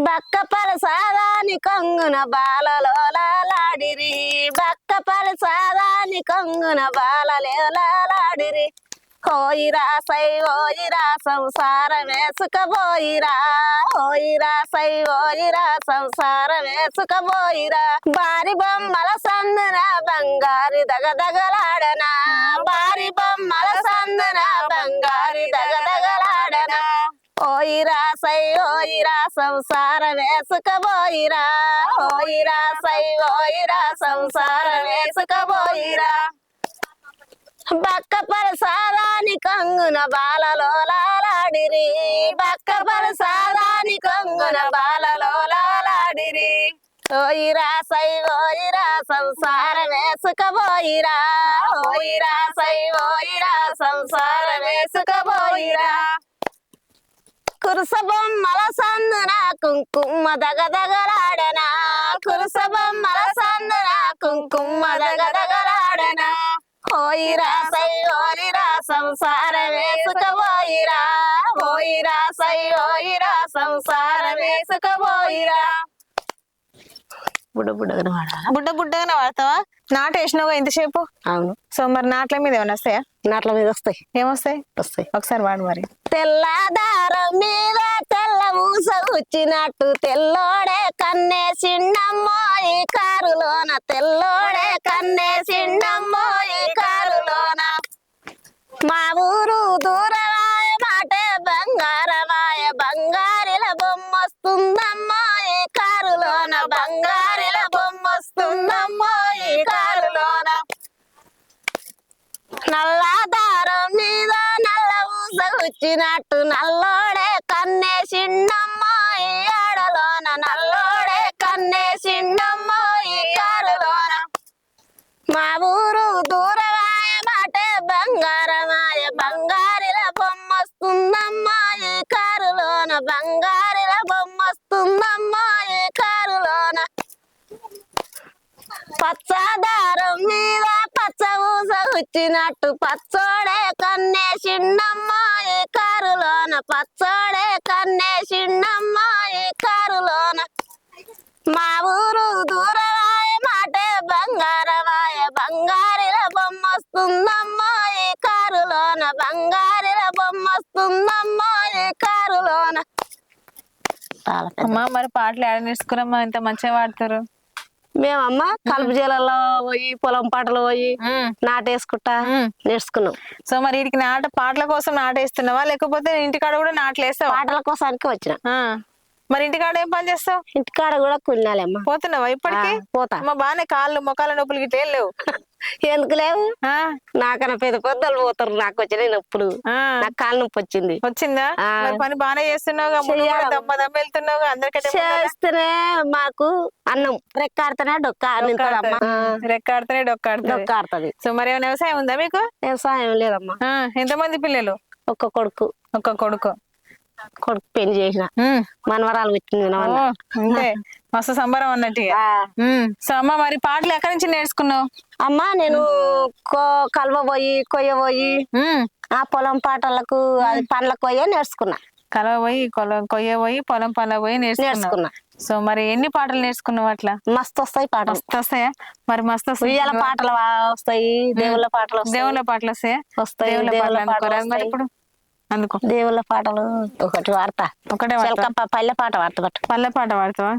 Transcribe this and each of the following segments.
బక్క పలసాదాని కొంగున బాలలోలాడిరి బక్క పలసాదాని కొంగున బాలలోలాడిరి హోయిరా సై హోయిరా సంసారం వేసుకపోయిరా హోయిరా సై హోయిరా సంసారం వేసుకపోయిరా బారి బొమ్మల సందున బంగారి దగదగలాడనా బారి బొమ్మల సందున బంగారి దగదగలాడనా ఓయిరా సై ఓయిరా సంసారం వేసుకపోయిరా ఓయిరా సై ఓయిరా సంసారం వేసుకపోయిరా బక్క పరసాదాని కొంగున బాలలోలాడిరి బక్క పరసాదాని కొంగున బాలలోలాడిరి ఓయిరా సై ఓయిరా సంసారం వేసుకపోయిరా ఓయిరా సై ఓయిరా సంసారం వేసుకపోయిరా కురుస బొమ్మల సందున కుంకుమ దగదగలాడనా కురుస బొమ్మల సందున కుంకుమ దగదగలాడనా హోయిరా సై హోయిరా సంసారం వేసుకపోయిరా హోయిరా సై హోయిరా సంసారం వేసుకపోయిరా బుడ్డ బుడ్డగానే వాడతావా? నాటు వేసినావు ఇంతసేపు. అవును. సో మరి నాట్ల మీద ఏమైనా వస్తాయా? నాట్ల మీద వస్తాయి. ఏమొస్తాయి? వస్తాయి. ఒకసారి వాడు మరి. తెల్లదారం మీద తెల్ల మూస వచ్చినట్టు తెల్లోడే కన్నేసిండమ్మో ఈ కారులోన తెల్లోడే కన్నేసిండమ్మో ఈ కారులోన మా ఊరు దూరమాయ మాటే బంగారమాయ బంగారిల బొమ్మొస్తుందమ్మో ఈ కారులోన బంగారిల బొమ్మొస్తుందమ్మో ఈ కారులోన నల్లదారం మీద నల్ల ఊస వచ్చినట్టు నల్లోడే కన్నేసిండమ్మో ఈ ఆడలోన నల్లోడే కన్నేసిండమ్మో ఈ కారులోన మా ఊరు దూరమాయ మాటే బంగారమాయ బంగారిల బొమ్మొస్తుందమ్మో ఈ కారులోన బంగారిల బొమ్మొస్తుందమ్మో ఈ కారులోన పచ్చదారం మీద పచ్చ ఊస వచ్చినట్టు పచ్చోడే కన్నేసిండమ్మో ఈ కారులోన పచ్చోడే కన్నేసిండమ్మో ఈ కారులోన మా ఊరు దూరమాయ మాటే బంగారమాయ బంగారిల బొమ్మొస్తుందమ్మో ఈ కారులోన బంగారిల బొమ్మొస్తుందమ్మో ఈ కారులోన. అమ్మా మరి పాటలు ఏడ నేర్చుకున్నామ్మా? ఇంత మంచిగా పాడతారు. మేమమ్మ కలుపు చేలలో పోయి పొలం పాటలు పోయి నాటేసుకుంటా నేర్చుకున్నాం. సో మరి వీడికి పాటల కోసం నాటేస్తున్నావా లేకపోతే ఇంటికాడ కూడా నాట్లు వేస్తావా? పాటల కోసానికి వచ్చిన. మరి ఇంటికాడ ఏం పని చేస్తావు? ఇంటికాడ కూడా కుళ్ళాలమ్మా. పోతున్నావా ఇప్పటికి? పోతా. అమ్మ బానే కాళ్ళు మొక్కల నొప్పులు గిట్ల ఏం లేవు? ఎందుకు లేవు? నాకన్నా పెద్ద పెద్దలు పోతారు. నాకు వచ్చిన నొప్పులు, నాకు కాళ్ళ నొప్పి వచ్చింది. వచ్చిందా? పని బానే చేస్తున్నావు, దమ్మ దమ్మ వెళ్తున్నావు అందరికంటే. చేస్తేనే మాకు అన్నం రెక్కాడితేనే రెక్కాడితేనే డొక్కాడుతుంది. సో మరి ఏమైనా వ్యవసాయం ఉందా మీకు? వ్యవసాయం లేదమ్మా. ఎంతమంది పిల్లలు? ఒక్క కొడుకు. కొడుకు పెళ్లి చేసిన మనవరాలు వచ్చింది. అంతే, మస్తు సంబరం అన్నట్టు. సో అమ్మ మరి పాటలు ఎక్కడి నుంచి నేర్చుకున్నావు? అమ్మా నేను కలువ పోయి కొయ్య పోయి ఆ పొలం పాటలకు అది పండ్ల కొయ్య నేర్చుకున్నా. కలవ పోయి కొయ్య పోయి పొలం పనుల పోయి నేర్చుకున్నా. సో మరి ఎన్ని పాటలు నేర్చుకున్నావు అట్లా? మస్తు వస్తాయి పాటలు. మస్తు వస్తాయా? మరి మస్తు ఉయ్యాల పాటలు వస్తాయి, దేవుళ్ళ పాటలు దేవుళ్ళ పాటలు వస్తాయా? వస్తాయి. మరి ఇప్పుడు అందుకో దేవుళ్ళ పాటలు ఒకటి వాడతా. ఒకటే పల్లె పాట వాడతా. పల్లె పాట వాడతావా?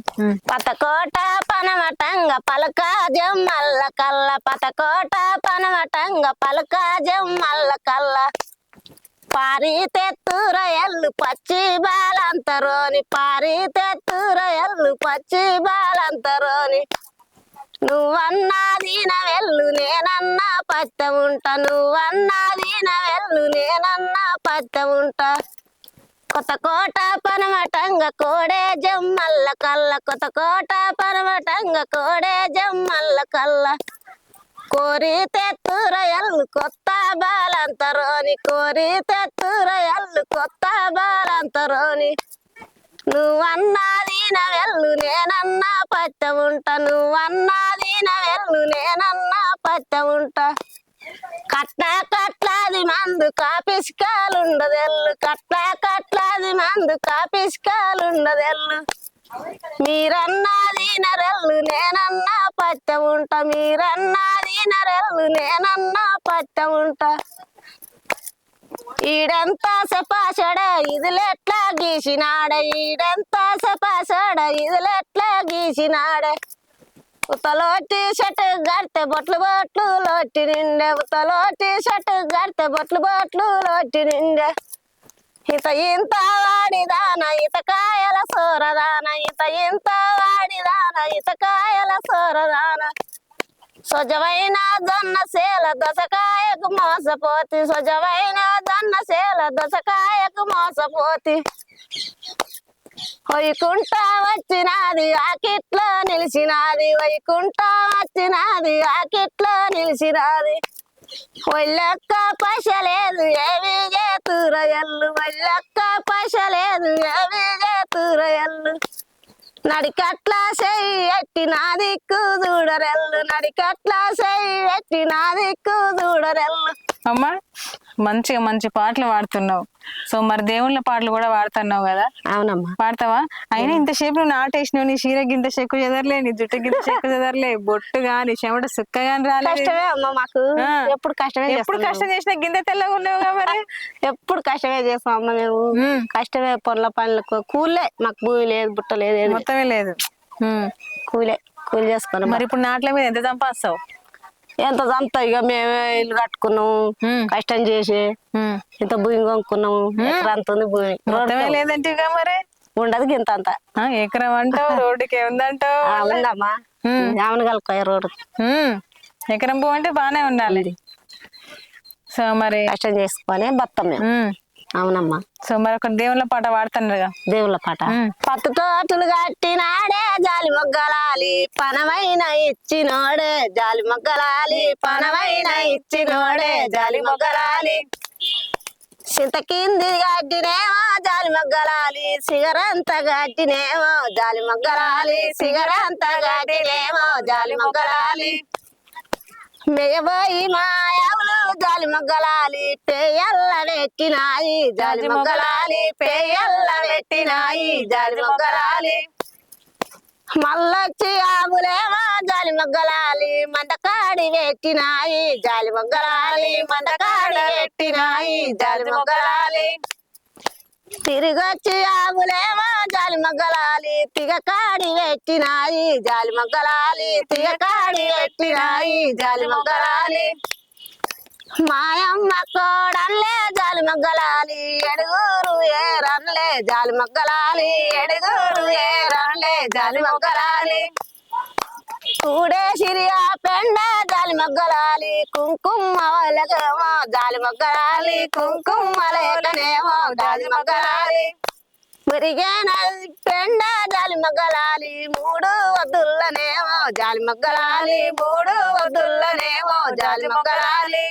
పతకోట పనమటంగ పలక జమ్మల్ల కల్ల పతకోట పనమటంగ పలక జమ్మల్ల కల్ల పారి తెత్తుర ఎల్లు పచ్చి బాలంతరోని పారి తెత్తుర ఎల్లు పచ్చి బాలంతరోని నువ్వన్నది నవెల్లు నేనన్నా పచ్చ ఉంటా నువ్వన్నది నవెల్లు నేనన్నా పచ్చ ఉంటా కొత్త కోట పనమటంగ కోడే జమ్మల్ల కల్ల కొత్త కోట పనమటంగ కోడే జమ్మల్ల కల్ల కోరి తెత్తుర ఎల్లు కొత్త బాలంతరోని కోరి తెత్తుర ఎల్లు కొత్త బాలంతరోని నువ్వన్నది నవెల్లు నేనన్నా పచ్చ ఉంటా నువ్వన్నది నవెల్లు నేనన్నా పచ్చ ఉంటా కట్లాది మందు కాపిస్కాలుండదెల్లు కట్లాది మందు కాపిస్కాలుండదెల్లు మీరన్నది నరెల్లు నేనన్నా పచ్చ ఉంటా, మీరన్నది నరెల్లు నేనన్నా పచ్చ ఉంటా. ఈడంతా సపాసడ ఇదిలెట్లా గీసినాడ, ఈడంతా సపాసడ ఇదిలెట్లా గీసినాడ. ఉతలోటి షర్ట్ గడితే బొట్లు బొట్లు లోటి నిండే, ఉతలోటి షర్ట్ గడితే బొట్లు బొట్లు లోటి నిండే. ఇత ఇంత వాడిదాన ఇతకాయల సోరదాన, ఇత ఇంత వాడిదాన ఇతకాయల సోరదాన. సొజవైన జొన్న సేల దొసకాయకు మోసపోతి, సొజవైన జొన్న సేల దొసకాయకు మోసపోతి. వైకుంఠ వచ్చినది ఆకిట్లో నిలిచినది, వైకుంఠ వచ్చినది ఆకిట్లో నిలిచినది. ఒళ్ళొక్క పైస లేదు ఏమి చేతురయల్లు, ఒళ్ళొక్క పైస లేదు ఏమి చేతురయల్లు. నడికట్ల చెయ్యి ఎట్టి నా దిక్కు చూడరెల్లు, నడికట్ల చెయ్యి ఎట్టి నా దిక్కు చూడరెల్లు. అమ్మా మంచిగా మంచి పాటలు పాడుతున్నావు. సో మరి దేవుళ్ళ పాటలు కూడా పాడుతున్నావు కదా. అవునమ్మా. పాడతావా? అయినా ఇంతసేపు నువ్వు నాటేసినావు, నీ చీర గింత చెక్కు చెదరలే, నీ జుట్టు గింత చెక్కు చెదరలే, బొట్టు గాని చెమట సుక్క గాని రాలేదు. కష్టమే అమ్మ మాకు, ఎప్పుడు కష్టమే. ఎప్పుడు కష్టం చేసినా గింత తెల్లగా ఉన్నావుగా మరి. ఎప్పుడు కష్టమే చేస్తాం అమ్మ మేము. కష్టమే, పొల్ల పనులకు కూలే, మాకు భూమి లేదు బుట్ట లేదు, మొత్తమే లేదు. కూలే, కూలి చేసుకున్నాం. మరి ఇప్పుడు నాట్ల మీద ఎంత సంపాదిస్తావు? ఎంత చంపుతావు ఇక, మేమే ఇల్లు కట్టుకున్నాము కష్టం చేసి, ఇంత భూమి కొనుక్కున్నాము, అంత ఉంది భూమి. మొత్తమే లేదంటే ఇక మరి ఉండదు గింత అంత. ఎకరం అంటావు, రోడ్డుకి ఏముందంటావు? ఉందమ్మా, ఆమెను కలుపుకోయ రోడ్డు. ఎకరం పువ్వు అంటే బాగానే ఉండాలి. సో మరి కష్టం చేసుకొని బతాం మేము. అవునమ్మా. సో మరి ఒక దేవుళ్ళ పాట పాడుతున్నారుగా. దేవుళ్ళ పాట. పత్తు తోటలు కట్టినాడే జాలి మొగ్గలాలి, పనమైన ఇచ్చినోడే జాలి మొగ్గలాలి, పనమైన ఇచ్చినోడే జాలి మొగ్గలాలి. చింత కింది గడ్డినేమో జాలి మొగ్గలాలి, సిగరంత గడ్డినేమో జాలి మొగ్గలాలి, సిగరంత గడ్డినేమో జాలి మొగ్గలాలి. మేయబోయి మాయావులు జాలి మొగ్గలాలి, పేయల్ల పెట్టినాయి జాలి మొగ్గలాలి, పేయల్ల పెట్టినాయి జాలి మొగ్గలాలి. మళ్ళొచ్చి ఆవులేమో జాలి మొగ్గలాలి, మంటకాడి పెట్టినాయి జాలి మొగ్గలాలి, మంటకాడి పెట్టినాయి జాలి మొగ్గలాలి. తిరిగొచ్చి ఆవులేమో జాలి మొగ్గలాలి, తిగకాడి పెట్టినాయి జాలి మొగ్గలాలి, తిగకాడి పెట్టినాయి జాలి మొగ్గలాలి. మాయమ్మ కోడల్లే జాలి మొగ్గలాలి, ఎడుగురు ఏరన్లే జాలి మొగ్గలాలి, ఎడుగురు ఏరన్లే జాలి మొగ్గలాలి. కూడే సిరియా పెండ జాలి మొగ్గలాలి, కుంకుమ లేకనేమో జాలి మొగ్గలాలి, కుంకుమ లేకనేమో జాలి మొగ్గలాలి. మురిగేన పెండ జాలి మొగ్గలాలి, మూడు వద్దుల్లనేమో జాలి మొగ్గలాలి, మూడు వద్దుల్లనేమో జాలి మొగ్గలాలి.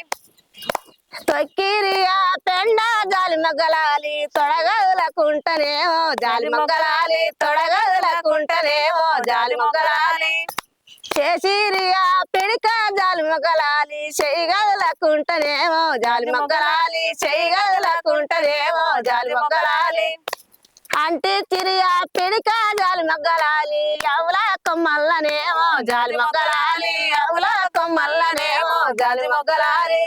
తొక్కిరియా పెండ జాలి మొగ్గలాలి, తొడగదులకుంటనేమో జాలి మొగ్గలాలి, తొడగదులకుంటనేమో జాలి మొగ్గలాలి. చేసిరియా పిడిక జాలి మొగ్గలాలి, చెయ్యగదులకుంటనేమో జాలి మొగ్గలాలి, చెయ్యగదులకుంటనేమో జాలి మొగ్గలాలి. అంటి తిరియా పిడిక జాలి మొగ్గలాలి, అవుల కొమ్మల్లనేమో జాలి మొగ్గలాలి, అవుల కొమ్మల్లనేమో జాలి మొగ్గలాలి.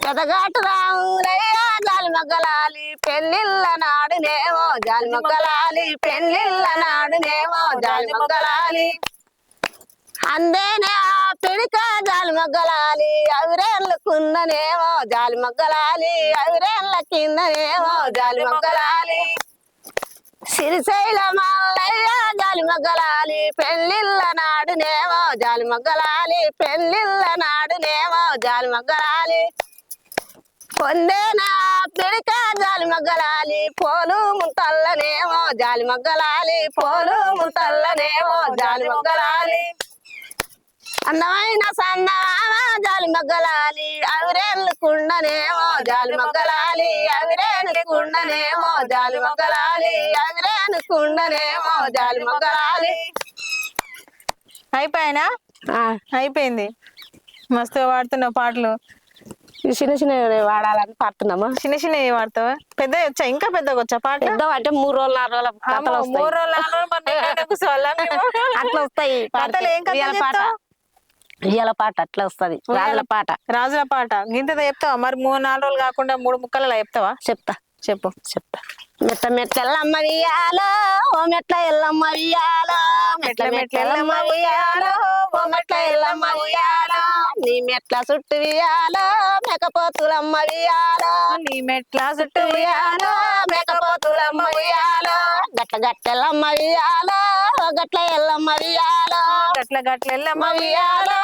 పెదగాటు రాములయ్య జాలి మొగ్గలాలి, పెళ్ళిళ్ళ నాడునేమో జాలి మొగ్గలాలి, పెళ్ళిళ్ళ నాడునేమో జాలి మొగ్గలాలి. అందేనే ఆ పిడిక జాలి మొగ్గలాలి, అవిరేళ్ళకున్ననేమో జాలి మొగ్గలాలి, అవిరేళ్ళ కిందనేమో జాలి మొగ్గలాలి. సిరిశైల మల్లయ్య జాలి మొగ్గలాలి, పెళ్ళిళ్ళ నాడునేమో జాలి మొగ్గలాలి, పెళ్ళిళ్ళ నాడునేమో జాలి మొగ్గలాలి. పొందేనా పిడిక జాలి మొగ్గలాలి, పోలు ముంతల్లనేమో జాలి మొగ్గలాలి, పోలు ముంతల్లనేమో జాలి మొగ్గలాలి. అందమైన సన్నమామ జాలి మొగ్గలాలి, అవిరేళ్ళకుండనేమో జాలి మొగ్గలాలి, అవిరేళ్ళకుండనేమో జాలి మొగ్గలాలి, అవిరేళ్ళకుండనేమో జాలి మొగ్గలాలి. అయిపోయినా? అయిపోయింది. మస్తుగా పాడుతున్నావు పాటలు. ఈ చిన్న చిన్న వాడాలని పాడుతున్నామా. చిన్న చిన్న ఏ వాడతావా? పెద్ద వచ్చా, ఇంకా పెద్దగా వచ్చా పాట? పెద్ద అంటే 3 రోజులు 4 రోజుల కథలు వస్తాయి. 3 రోజులు 4 రోజులు మరి నీకంటే కూర్చోవాలా మేము? అట్లా వస్తాయి కథలు. ఏం కథలు ఇయ్యాల పాట చెప్తావ్? ఇయ్యాల పాట అట్లా వస్తది. రాజుల పాట రాజుల పాట గింతదా చెప్తావా? మరి 3-4 రోజులు కాకుండా 3 ముక్కలలో చెప్తావా? చెప్తా. చెప్పు. మెట్ల మెట్ల ఎల్లమ్మ వియ్యాలో ఓ మెట్ల ఎల్లమ్మ వియ్యాలో, మెట్ల మెట్ల ఎల్లమ్మ వియ్యాలో ఓ మెట్ల ఎల్లమ్మ వియ్యాలో, నీ మెట్ల చుట్టూ వియ్యాలో మేకపోతులమ్మ వియ్యాలో, నీ మెట్ల చుట్టూ వియ్యాలో మేకపోతులమ్మ వియ్యాలో, గట్ల గట్టెల్లమ్మ వియ్యాలో గట్ల ఎల్లమ్మ వియ్యాలో, గట్ల గట్ల ఎల్లమ్మ వియ్యాలో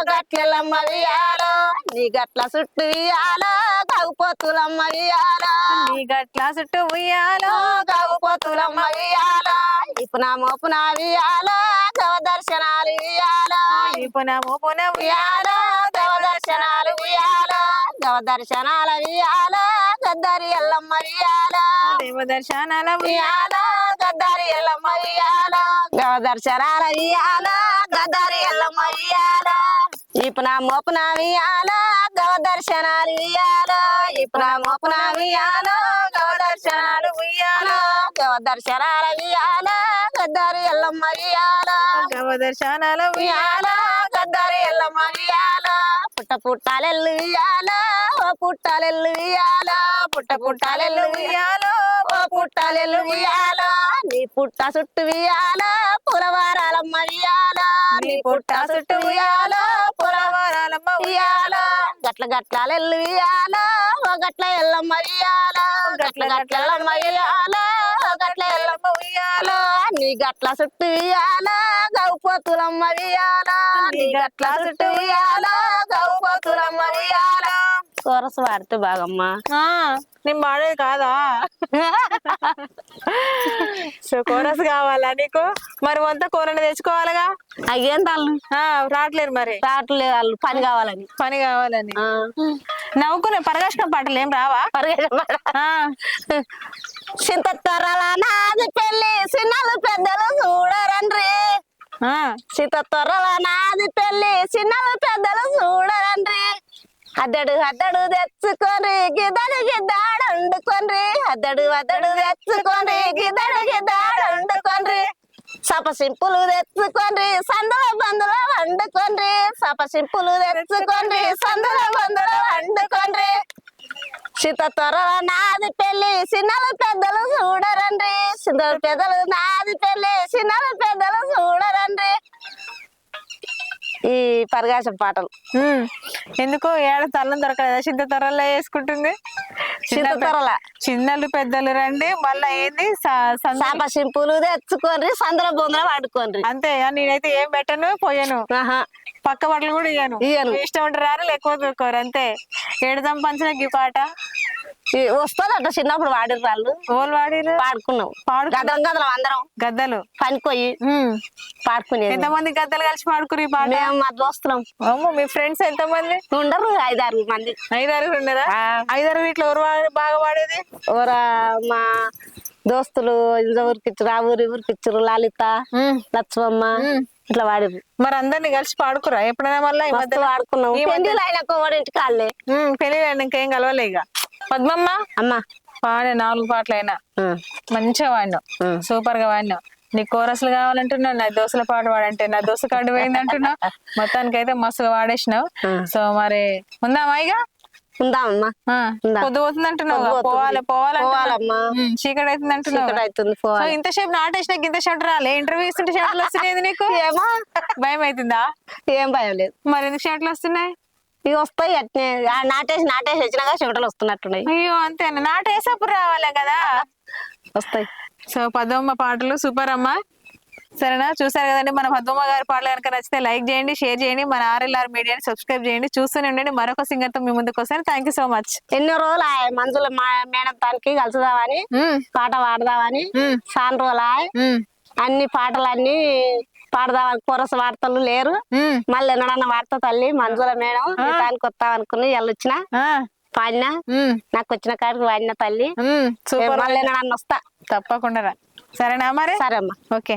గట్లెల్లమ్మ వియ్యాలో, నీ గట్ల చుట్టూ వియ్యాలో కాగుపోతులమ్మ వియ్యాలో, నీ గట్ల చుట్టూ ఉయ్యాలో కాగుపోతులమ్మ వియ్యాలో, ఇప్పునా మోపునా వియ్యాలో గవ దర్శనాలు వియ్యాలో, పునః వియ్యాలో గవ దర్శనాలు వియ్యాలో, గవ దర్శనాల వియ్యాలో గద్దరి ఎల్లమ్మ వియ్యాలో, దేవ దర్శనాల వియ్యాలో గద్దరి ఎల్లమ్మ వియ్యాలో, గవ దర్శనాల వియ్యాలో గద్దరి ఎల్లమ్మ వియ్యాలో, ఇప్పునా మోపునా వియ్యాలో గవ దర్శనాలు వియ్యాలో, ఇప్పునా మోపునా వియ్యాలో గవ దర్శనాలు వియ్యాలో, గవ దర్శనాల వియ్యాలో గద్దరి ఎల్లమ్మ వియ్యాలో, దేవ దర్శనాల వియ్యాలో గద్దరి ఎల్లమ్మ వియ్యాలో, పుట్ట పుట్టాలెల్లు వియ్యాలో ఓ పుట్టాలెల్లు వియ్యాలో, పుట్ట పుట్టాలెల్లు వియ్యాలో ఓ పుట్టాలెల్లు వియ్యాలో, నీ పుట్ట చుట్టూ వియ్యాలో పులవారాలమ్మ వియ్యాలో, నీ పుట్ట చుట్టూ వియ్యాలో పులవారాలమ్మ వియ్యాలో, గట్ల గట్లెల్లు వియ్యాలో ఓ గట్ల ఎల్లమ్మ వియ్యాలో, గట్ల గట్లెల్లమ్మ వియ్యాలో గట్ల ఎల్లమ్మ వియ్యాలో, నీ గట్ల చుట్టూ వియ్యాలో గౌపోతులమ్మ వియ్యాలో, నీ గట్ల చుట్టూ వియ్యాలో గౌపోతులమ్మ వియ్యాలో. కోరస్ వాడితే బాగమ్మా. నేను పాడేది కాదా? సో కోరస్ కావాలా నీకు? మరి మొత్తం కూరని తెచ్చుకోవాలిగా. అయ్యేం వాళ్ళు రావట్లేరు మరి. రావట్లేదు, వాళ్ళు పని కావాలని. పని కావాలని నవ్వుకునే పరగాషణ పాటలు ఏం రావా? చింత త్వరల నాది పెళ్లి చిన్నలు పెద్దలు చూడరండ్రి, చింత త్వరల నాది పెళ్లి చిన్నలు పెద్దలు చూడరండ్రి, అద్దడు అద్దడు తెచ్చుకొని గిద్దడు గిద్దాడు వండుకొండ్రి, అద్దడు అద్దడు తెచ్చుకొని గిద్దడు గిద్దాడు వండుకొండ్రి, సపసింపులు తెచ్చుకొండ్రి సందుల బందుల వండుకొండ్రి, సపసింపులు తెచ్చుకొండ్రి సందుల బందుల వండుకొండ్రి, సీత త్వరల నాది పెళ్లి చిన్నలు పెద్దలు చూడరండ్రి, చిన్నలు పెద్దలు నాది పెళ్లి చిన్నలు పెద్దలు చూడరండ్రి. ఈ పరగాశం పాటలు ఎందుకో ఏడ తల్లం దొరకలేదా? చింత త్వరలో వేసుకుంటుంది. చింత త్వరల చిన్నలు పెద్దలు రండి, మళ్ళా ఏంది సాప సింపులు తెచ్చుకోండి సందుల బొందల వాడుకోండి. అంతే. నేనైతే ఏం పెట్టను పోయాను, పక్క బట్టలు కూడా ఇయ్యాను. ఇష్టం ఉంటే రారు, లేకపోతే దొరుకోరు. అంతే. ఏడుదాం పంచిన ఈ పాట వస్తుందట. చిన్నప్పుడు వాడిరు వాళ్ళు. ఓళ్ళు వాడిరు, పాడుకున్నాం. గదలం గదలం అందరం గద్దలు పనిపోయి పాడుకునేది. ఎంతమంది గద్దలు కలిసి పాడుకురు ఈ పాట? మేము మా దోస్తులం. మీ ఫ్రెండ్స్ ఎంతమంది ఉండరు? 5-6 మంది. 5-6 ఉండదా? 5-6 ఇట్లా ఎవరు బాగా పాడేది? ఎవరా మా దోస్తులు ఊరికిచ్చారు, ఆ ఊరికిచ్చారు. లలిత, లక్ష్మమ్మ ఇట్లా వాడిరు. మరి అందరిని కలిసి పాడుకురా ఎప్పుడైనా? మళ్ళీ ఈ మధ్య పాడుకున్నాం. పెళ్లిళ్ళు అయినాక ఇంటికి వాళ్ళే. పెళ్లి అయినాక ఏం కలవలే ఇక. పద్మమ్మ అమ్మా పాడే 4 పాటలు అయినా మంచిగా వాడినావు, సూపర్ గా వాడినావు. నీ కోరస్లు కావాలంటున్నావు, నా దోశల పాట వాడంటే నా దోశ కార్డు పోయింది అంటున్నావు. మొత్తానికి అయితే మస్తుగా వాడేసినావు. సో మరి ఉందామా ఇక? ఉందామమ్మా. పొద్దు పోతుంది అంటున్నావు, పోవాలమ్మా. చీకటి అవుతుంది అంటున్నావు. ఇంతసేపు నాటేసినా ఇంతసేపు రాలే? ఇంటర్వ్యూ ఇస్తుంటే షర్ట్లు వస్తున్నాయి నీకు? ఏమో భయం అవుతుందా? ఏం భయం లేదు. మరి ఎందుకు షర్ట్లు వస్తున్నాయి? ఇవి వస్తాయి అట్నే. నాటేసి వచ్చినాక చెమటలు వస్తున్నట్టున్నాయి. అయ్యో అంతేనా? నాటేసప్పుడు రావాలే కదా. వస్తాయి. సో పద్మమ్మ పాటలు సూపర్ అమ్మా. సరేనా? చూసారు కదండి మన పద్మమ్మ గారి పాటలు కనుక నచ్చితే లైక్ చేయండి, షేర్ చేయండి, మన RLR మీడియాని సబ్స్క్రైబ్ చేయండి. చూస్తూనే ఉండండి. మరొక సింగర్ తో మీ ముందుకు వస్తాను. Thank you so much. ఎన్నో రోజులు మంజుల మేడం తానికి కలుసుదామని, పాట పాడదామని చాలా రోజులు అన్ని పాటలన్నీ పాడదామని. కోరస వార్తలు లేరు, మళ్ళీ ఎన్నడన్నా వార్త తల్లి మంజుల మేడం దానికి వస్తాం అనుకుని వచ్చిన పాడినా. నాకు వచ్చిన కాడికి వాడిన తల్లి. మళ్ళీ ఎన్నడన్నా వస్తా తప్పకుండా. సరేనా మరి? సరే అమ్మా. ఓకే.